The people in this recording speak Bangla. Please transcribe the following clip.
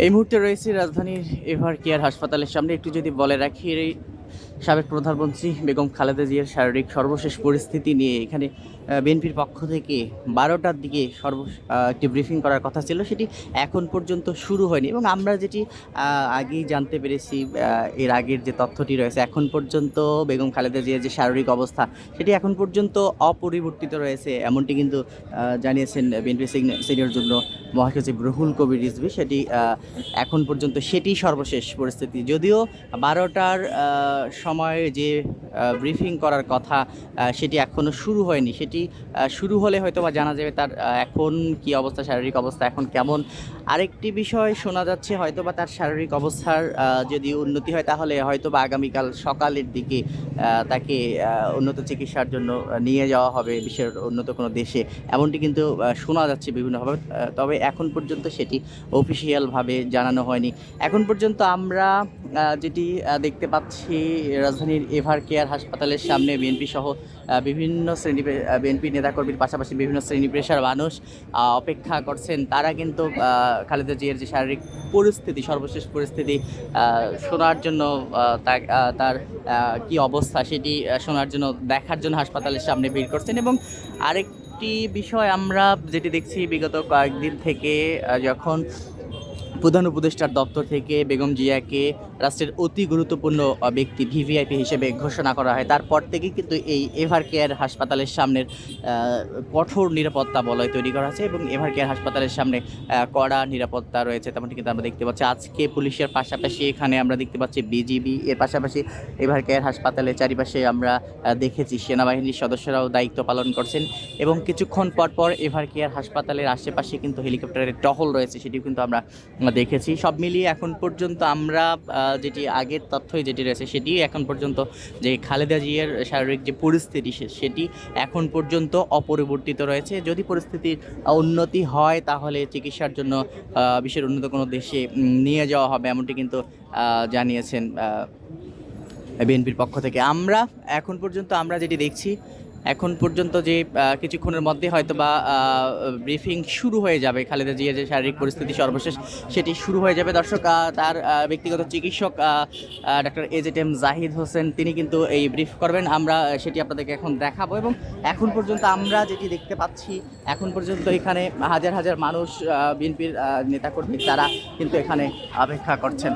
এই মুহূর্তে রয়েছে রাজধানীর এভার কেয়ার হাসপাতালের সামনে। একটু যদি বলে রাখি, এই সাবেক প্রধানমন্ত্রী বেগম খালেদা জিয়ার শারীরিক সর্বশেষ পরিস্থিতি নিয়ে এখানে বিএনপির পক্ষ থেকে 12টার দিকে একটি ব্রিফিং করার কথা ছিল, সেটি এখন পর্যন্ত শুরু হয়নি। এবং আমরা যেটি আগেই জানতে পেরেছি, এর আগের যে তথ্যটি রয়েছে, এখন পর্যন্ত বেগম খালেদা জিয়ার যে শারীরিক অবস্থা সেটি এখন পর্যন্ত অপরিবর্তিত রয়েছে, এমনটি কিন্তু জানিয়েছেন বিএনপি সিনিয়র যুগ্ম মহাসচিব রুহুল কবির রিজভী। সেটি এখন পর্যন্ত সেটি সর্বশেষ পরিস্থিতি। যদিও 12টার সময় যে ব্রিফিং করার কথা সেটি এখনও শুরু হয়নি। সেটি শুরু হলে হয়তো বা জানা যাবে তার এখন কি অবস্থা, শারীরিক অবস্থা এখন কেমন। আরেকটি বিষয় শোনা যাচ্ছে, হয়তো বা তার শারীরিক অবস্থার যদি উন্নতি হয় তাহলে হয়তো বা আগামীকাল সকালের দিকে তাকে উন্নত চিকিৎসার জন্য নিয়ে যাওয়া হবে বিশ্বের উন্নত কোনো দেশে, এমনটি কিন্তু শোনা যাচ্ছে বিভিন্নভাবে। তবে এখন পর্যন্ত সেটি অফিসিয়ালভাবে জানানো হয়নি। এখন পর্যন্ত আমরা যেটি দেখতে পাচ্ছি, রাজধানীর এভার কেয়ার হাসপাতালের সামনে বিএনপি সহ বিভিন্ন শ্রেণী বিএনপি নেতাকর্মীর পাশাপাশি বিভিন্ন শ্রেণী পেশার মানুষ অপেক্ষা করছেন। তারা কিন্তু খালেদা জিয়ার যে শারীরিক পরিস্থিতি, সর্বশেষ পরিস্থিতি শোনার জন্য, তার কি অবস্থা সেটি শোনার জন্য, দেখার জন্য হাসপাতালের সামনে ভিড় করছেন। এবং আরেকটি বিষয় আমরা যেটি দেখছি, বিগত কয়েকদিন থেকে যখন প্রধান উপদেষ্টার দপ্তর থেকে বেগম জিয়াকে রাষ্ট্রের অতি গুরুত্বপূর্ণ ব্যক্তি ভিভিআইপি হিসেবে ঘোষণা করা হয়, তারপর থেকেই কিন্তু এই এভার কেয়ার হাসপাতালের সামনের কঠোর নিরাপত্তা বলয় তৈরি করা হয়েছে। এবং এভার কেয়ার হাসপাতালের সামনে কড়া নিরাপত্তা রয়েছে, তেমনটি কিন্তু আমরা দেখতে পাচ্ছি। আজকে পুলিশের পাশাপাশি এখানে আমরা দেখতে পাচ্ছি বিজিবি, এর পাশাপাশি এভার কেয়ার হাসপাতালের চারিপাশে আমরা দেখেছি সেনাবাহিনীর সদস্যরাও দায়িত্ব পালন করছেন। এবং কিছুক্ষণ পর এভার কেয়ার হাসপাতালের আশেপাশে কিন্তু হেলিকপ্টারের টহল রয়েছে, সেটিও কিন্তু আমরা দেখেছি। সব মিলিয়ে এখন পর্যন্ত আমরা যেটি আগের তথ্যই যেটি রয়েছে, সেটি এখন পর্যন্ত যে খালেদা জিয়ার শারীরিক যে পরিস্থিতি সেটি এখন পর্যন্ত অপরিবর্তিত রয়েছে। যদি পরিস্থিতির উন্নতি হয় তাহলে চিকিৎসার জন্য বিশ্বের উন্নত কোনো দেশে নিয়ে যাওয়া হবে, এমনটি কিন্তু জানিয়েছেন বিএনপির পক্ষ থেকে। আমরা এখন পর্যন্ত আমরা যেটি দেখছি, এখন পর্যন্ত যে কিছুক্ষণের মধ্যে হয়তো বা ব্রিফিং শুরু হয়ে যাবে, খালেদা জিয়ার যে শারীরিক পরিস্থিতি সর্বশেষ সেটি শুরু হয়ে যাবে। দর্শক, তার ব্যক্তিগত চিকিৎসক ডক্টর এজেড জাহিদ হোসেন তিনি কিন্তু এই ব্রিফ করবেন, আমরা সেটি আপনাদেরকে এখন দেখাবো। এবং এখন পর্যন্ত আমরা যেটি দেখতে পাচ্ছি, এখন পর্যন্ত এখানে হাজার হাজার মানুষ, বিএনপির নেতাকর্মী, তারা কিন্তু এখানে অপেক্ষা করছেন।